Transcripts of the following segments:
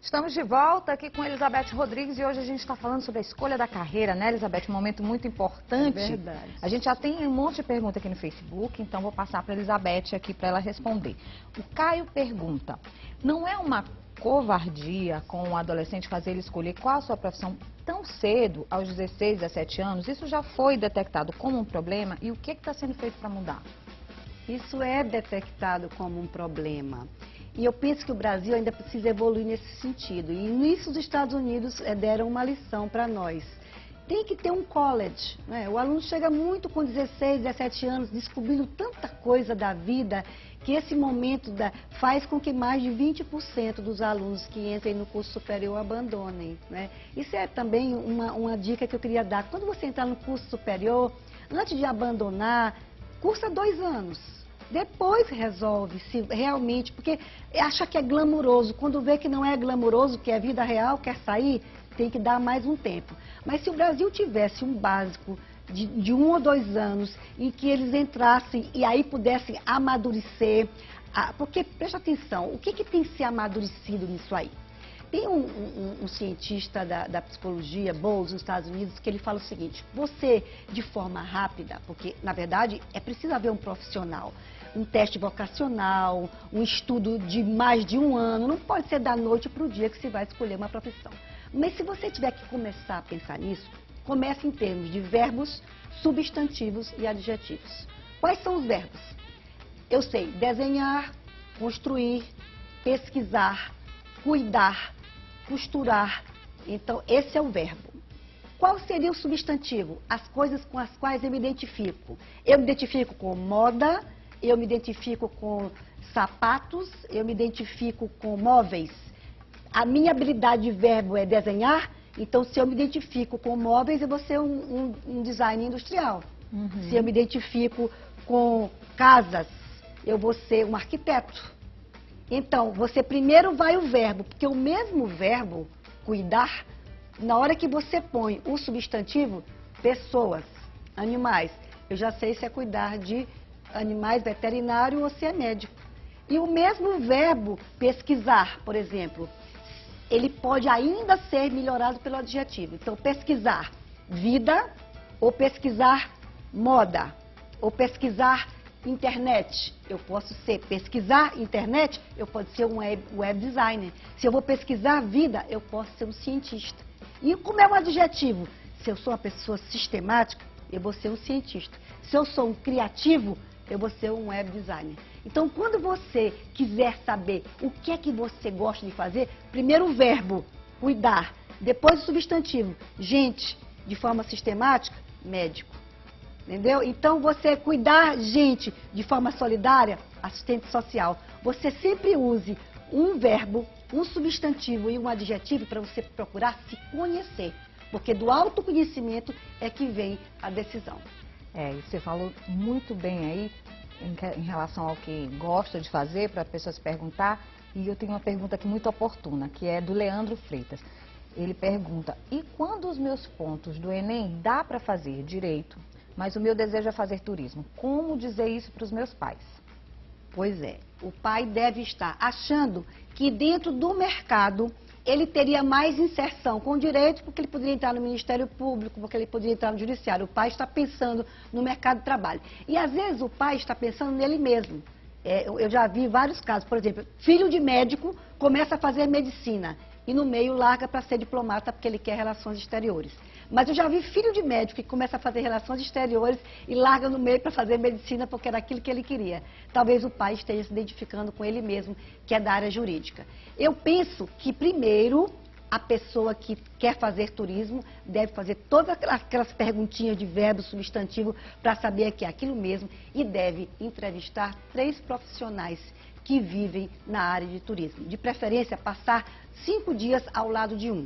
Estamos de volta aqui com Elizabeth Rodrigues e hoje a gente está falando sobre a escolha da carreira, né, Elizabeth? Um momento muito importante. É verdade. A gente já tem um monte de pergunta aqui no Facebook, então vou passar para a Elizabeth aqui para ela responder. O Caio pergunta, não é uma covardia com o adolescente fazer ele escolher qual a sua profissão tão cedo, aos 16, 17 anos? Isso já foi detectado como um problema e o que está sendo feito para mudar? Isso é detectado como um problema. E eu penso que o Brasil ainda precisa evoluir nesse sentido. E nisso os Estados Unidos deram uma lição para nós. Tem que ter um college, né? O aluno chega muito com 16, 17 anos, descobrindo tanta coisa da vida, que esse momento faz com que mais de 20% dos alunos que entrem no curso superior abandonem, né? Isso é também uma dica que eu queria dar. Quando você entrar no curso superior, antes de abandonar, cursa 2 anos. Depois resolve se realmente, porque acha que é glamuroso. Quando vê que não é glamuroso, que é vida real, quer sair, tem que dar mais um tempo. Mas se o Brasil tivesse um básico de 1 ou 2 anos, em que eles entrassem e aí pudessem amadurecer, porque, presta atenção, o que tem se amadurecido nisso aí? Tem um cientista da psicologia, Bowles, nos Estados Unidos, que ele fala o seguinte: você, de forma rápida, porque, na verdade, é preciso haver um profissional, um teste vocacional, um estudo de mais de 1 ano, não pode ser da noite para o dia que se vai escolher uma profissão. Mas se você tiver que começar a pensar nisso, comece em termos de verbos, substantivos e adjetivos. Quais são os verbos? Eu sei desenhar, construir, pesquisar, cuidar, costurar. Então, esse é o verbo. Qual seria o substantivo? As coisas com as quais eu me identifico. Eu me identifico com moda, eu me identifico com sapatos, eu me identifico com móveis. A minha habilidade de verbo é desenhar, então se eu me identifico com móveis, eu vou ser um design industrial. Uhum. Se eu me identifico com casas, eu vou ser um arquiteto. Então, você primeiro vai o verbo, porque o mesmo verbo, cuidar, na hora que você põe o substantivo, pessoas, animais, eu já sei se é cuidar de animais, veterinário ou se é médico. E o mesmo verbo, pesquisar, por exemplo, ele pode ainda ser melhorado pelo adjetivo. Então, pesquisar vida, ou pesquisar moda, ou pesquisar internet. Eu posso ser pesquisar internet, eu posso ser um web designer. Se eu vou pesquisar vida, eu posso ser um cientista. E como é um adjetivo? Se eu sou uma pessoa sistemática, eu vou ser um cientista. Se eu sou um criativo, eu vou ser um web designer. Então, quando você quiser saber o que é que você gosta de fazer, primeiro o verbo, cuidar. Depois o substantivo, gente, de forma sistemática, médico. Entendeu? Então, você cuidar, gente, de forma solidária, assistente social. Você sempre use um verbo, um substantivo e um adjetivo para você procurar se conhecer. Porque do autoconhecimento é que vem a decisão. E você falou muito bem aí em relação ao que gosta de fazer, para a pessoa se perguntar. E eu tenho uma pergunta aqui muito oportuna, que é do Leandro Freitas. Ele pergunta, e quando os meus pontos do Enem dá para fazer direito, mas o meu desejo é fazer turismo? Como dizer isso para os meus pais? Pois é, o pai deve estar achando que dentro do mercado ele teria mais inserção com o direito, porque ele poderia entrar no Ministério Público, porque ele poderia entrar no Judiciário. O pai está pensando no mercado de trabalho. E às vezes o pai está pensando nele mesmo. Eu já vi vários casos, por exemplo, filho de médico começa a fazer medicina e no meio larga para ser diplomata porque ele quer relações exteriores. Mas eu já vi filho de médico que começa a fazer relações exteriores e larga no meio para fazer medicina porque era aquilo que ele queria. Talvez o pai esteja se identificando com ele mesmo, que é da área jurídica. Eu penso que, primeiro, a pessoa que quer fazer turismo deve fazer todas aquelas perguntinhas de verbo, substantivo, para saber que é aquilo mesmo e deve entrevistar 3 profissionais que vivem na área de turismo. De preferência, passar 5 dias ao lado de um.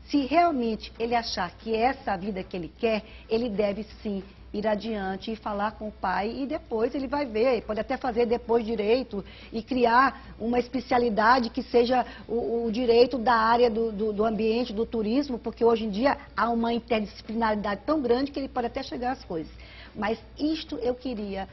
Se realmente ele achar que é essa a vida que ele quer, ele deve sim ir adiante e falar com o pai e depois ele vai ver, pode até fazer depois direito e criar uma especialidade que seja o direito da área do ambiente, do turismo, porque hoje em dia há uma interdisciplinaridade tão grande que ele pode até chegar às coisas. Mas isto eu queria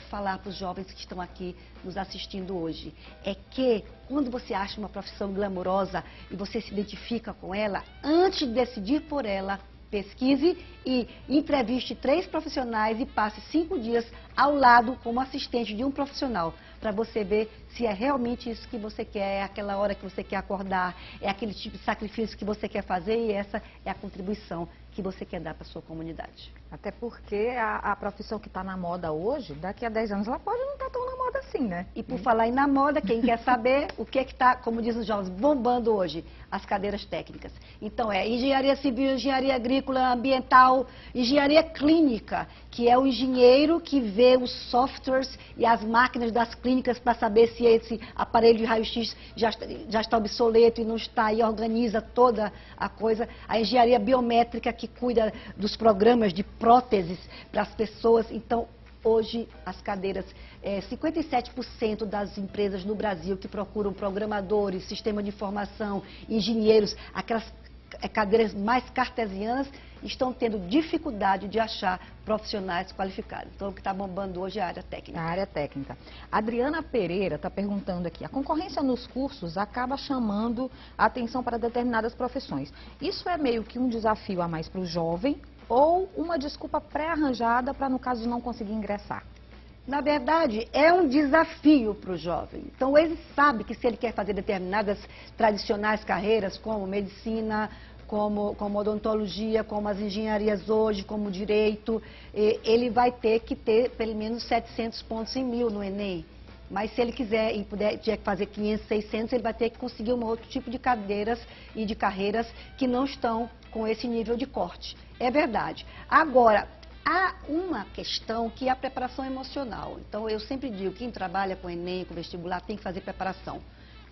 falar para os jovens que estão aqui nos assistindo hoje. É que quando você acha uma profissão glamourosa e você se identifica com ela, antes de decidir por ela, pesquise e entreviste 3 profissionais e passe 5 dias ao lado como assistente de um profissional, para você ver se é realmente isso que você quer, é aquela hora que você quer acordar, é aquele tipo de sacrifício que você quer fazer e essa é a contribuição que você quer dar para a sua comunidade. Até porque a profissão que está na moda hoje, daqui a 10 anos, ela pode não estar tão na moda assim, né? E por falar em na moda, quem quer saber o que está, como dizem os jovens, bombando hoje? As cadeiras técnicas. Então engenharia civil, engenharia agrícola, ambiental, engenharia clínica, que é o engenheiro que vê os softwares e as máquinas das clínicas para saber se esse aparelho de raio-x já está obsoleto e não está, e organiza toda a coisa. A engenharia biométrica, que cuida dos programas de próteses para as pessoas. Então, hoje, as cadeiras, 57% das empresas no Brasil que procuram programadores, sistema de informação, engenheiros, aquelas cadeiras mais cartesianas, estão tendo dificuldade de achar profissionais qualificados. Então, o que está bombando hoje é a área técnica. A área técnica. A Adriana Pereira está perguntando aqui, a concorrência nos cursos acaba chamando a atenção para determinadas profissões. Isso é meio que um desafio a mais para o jovem ou uma desculpa pré-arranjada para, no caso, não conseguir ingressar? Na verdade, é um desafio para o jovem. Então, ele sabe que se ele quer fazer determinadas tradicionais carreiras, como medicina, como odontologia, como as engenharias hoje, como direito, ele vai ter que ter pelo menos 700 pontos em 1000 no Enem. Mas se ele quiser e tiver que fazer 500, 600, ele vai ter que conseguir um outro tipo de cadeiras e de carreiras que não estão com esse nível de corte. É verdade. Agora, há uma questão que é a preparação emocional. Então, eu sempre digo, quem trabalha com Enem, com vestibular, tem que fazer preparação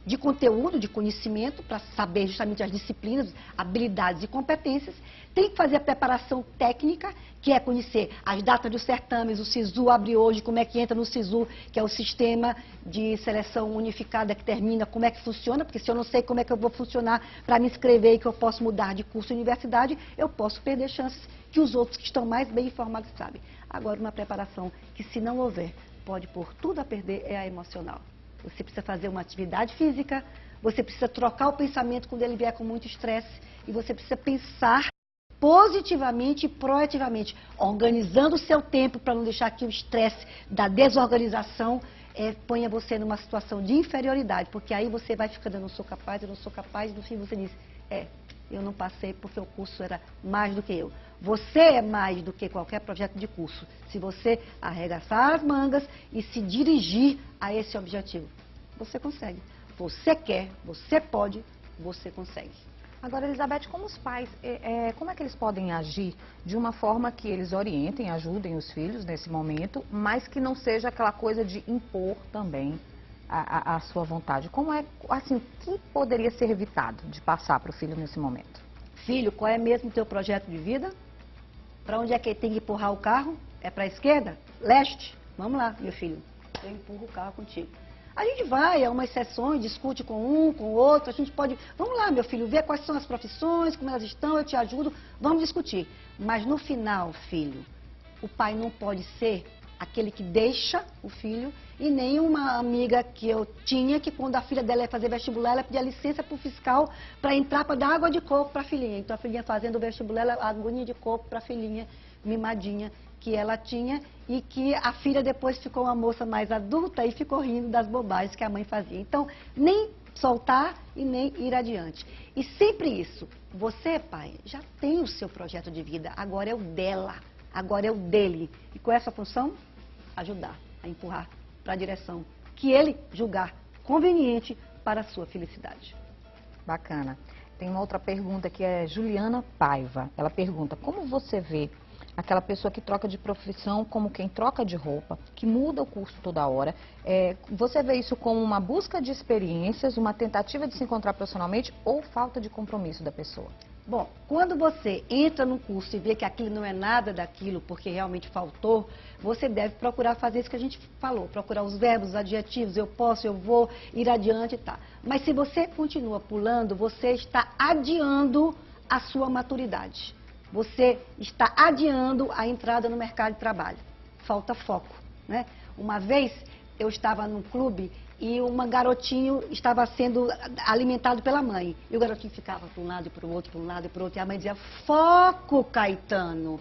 de conteúdo, de conhecimento, para saber justamente as disciplinas, habilidades e competências. Tem que fazer a preparação técnica, que é conhecer as datas dos certames, o SISU abre hoje, como é que entra no SISU, que é o Sistema de Seleção Unificada que termina, como é que funciona, porque se eu não sei como é que eu vou funcionar para me inscrever e que eu posso mudar de curso de universidade, eu posso perder chances que os outros que estão mais bem informados sabem. Agora, uma preparação que, se não houver, pode pôr tudo a perder, é a emocional. Você precisa fazer uma atividade física, você precisa trocar o pensamento quando ele vier com muito estresse e você precisa pensar positivamente e proativamente, organizando o seu tempo para não deixar que o estresse da desorganização ponha você numa situação de inferioridade, porque aí você vai ficando, eu não sou capaz, e no fim você diz, eu não passei porque o curso era mais do que eu. Você é mais do que qualquer projeto de curso, se você arregaçar as mangas e se dirigir a esse objetivo. Você consegue. Você quer, você pode, você consegue. Agora, Elizabeth, como os pais, como é que eles podem agir de uma forma que eles orientem, ajudem os filhos nesse momento, mas que não seja aquela coisa de impor também a sua vontade? Como é, assim, o que poderia ser evitado de passar para o filho nesse momento? Filho, qual é mesmo o teu projeto de vida? Para onde é que ele tem que empurrar o carro? É para a esquerda? Leste? Vamos lá, meu filho. Eu empurro o carro contigo. A gente vai a umas sessões, discute com um, com o outro, a gente pode... Vamos lá, meu filho, ver quais são as profissões, como elas estão, eu te ajudo, vamos discutir. Mas no final, filho, o pai não pode ser aquele que deixa o filho e nem uma amiga que eu tinha que quando a filha dela ia fazer vestibular, ela pedia licença para o fiscal para entrar para dar água de coco para a filhinha. Então a filhinha fazendo o vestibular, ela agonia de coco para a filhinha mimadinha que ela tinha e que a filha depois ficou uma moça mais adulta e ficou rindo das bobagens que a mãe fazia. Então, nem soltar e nem ir adiante. E sempre isso, você, pai, já tem o seu projeto de vida, agora é o dela, agora é o dele. E qual é a sua função? Ajudar, a empurrar para a direção que ele julgar conveniente para a sua felicidade. Bacana. Tem uma outra pergunta que é Juliana Paiva. Ela pergunta, como você vê aquela pessoa que troca de profissão como quem troca de roupa, que muda o curso toda hora? Você vê isso como uma busca de experiências, uma tentativa de se encontrar profissionalmente ou falta de compromisso da pessoa? Bom, quando você entra num curso e vê que aquilo não é nada daquilo porque realmente faltou, você deve procurar fazer isso que a gente falou, procurar os verbos, os adjetivos, eu posso, eu vou, ir adiante e tá. Mas se você continua pulando, você está adiando a sua maturidade. Você está adiando a entrada no mercado de trabalho. Falta foco. né? Uma vez eu estava num clube e um garotinho estava sendo alimentado pela mãe. E o garotinho ficava para um lado e para o outro, para um lado e para o outro. E a mãe dizia, foco, Caetano,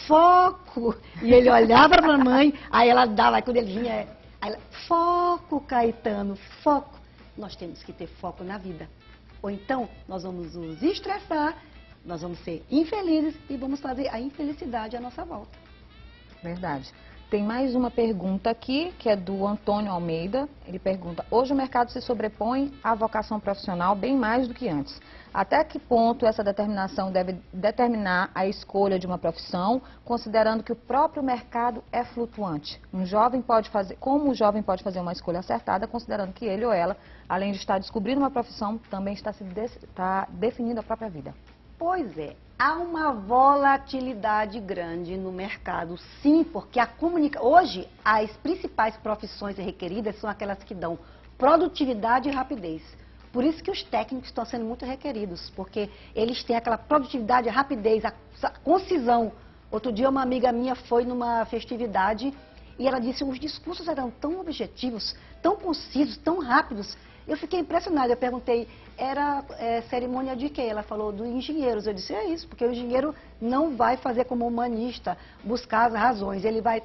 foco. E ele olhava para a mãe, aí ela dava, aí quando ele vinha, aí ela, foco, Caetano, foco. Nós temos que ter foco na vida. Ou então, nós vamos nos estressar, nós vamos ser infelizes e vamos fazer a infelicidade à nossa volta. Verdade. Tem mais uma pergunta aqui, que é do Antônio Almeida. Ele pergunta, hoje o mercado se sobrepõe à vocação profissional bem mais do que antes. Até que ponto essa determinação deve determinar a escolha de uma profissão, considerando que o próprio mercado é flutuante? Como o jovem pode fazer uma escolha acertada, considerando que ele ou ela, além de estar descobrindo uma profissão, também está definindo a própria vida? Pois é, há uma volatilidade grande no mercado, sim, porque hoje as principais profissões requeridas são aquelas que dão produtividade e rapidez. Por isso que os técnicos estão sendo muito requeridos, porque eles têm aquela produtividade, a rapidez, a concisão. Outro dia uma amiga minha foi numa festividade e ela disse que os discursos eram tão objetivos, tão concisos, tão rápidos. Eu fiquei impressionada, eu perguntei, era cerimônia de quê? Ela falou, dos engenheiros. Eu disse, é isso, porque o engenheiro não vai fazer como humanista, buscar as razões, ele vai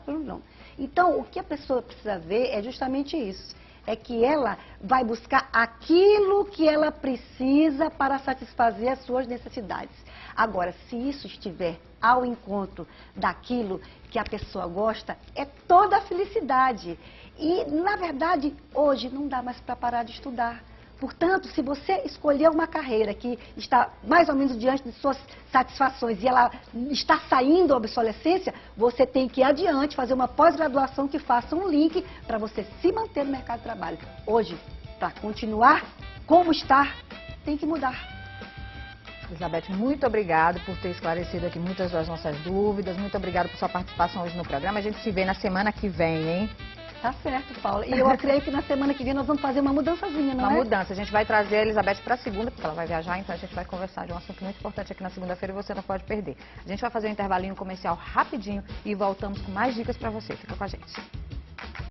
não. Então, o que a pessoa precisa ver é justamente isso, é que ela vai buscar aquilo que ela precisa para satisfazer as suas necessidades. Agora, se isso estiver ao encontro daquilo que a pessoa gosta, é toda a felicidade. E, na verdade, hoje não dá mais para parar de estudar. Portanto, se você escolher uma carreira que está mais ou menos diante de suas satisfações e ela está saindo da obsolescência, você tem que ir adiante, fazer uma pós-graduação que faça um link para você se manter no mercado de trabalho. Hoje, para continuar como está, tem que mudar. Elizabeth, muito obrigada por ter esclarecido aqui muitas das nossas dúvidas. Muito obrigada por sua participação hoje no programa. A gente se vê na semana que vem, hein? Tá certo, Paula. E eu creio que na semana que vem nós vamos fazer uma mudançazinha, não é? Uma mudança. A gente vai trazer a Elizabeth para a segunda, porque ela vai viajar, então a gente vai conversar de um assunto muito importante aqui na segunda-feira e você não pode perder. A gente vai fazer um intervalinho comercial rapidinho e voltamos com mais dicas para você. Fica com a gente.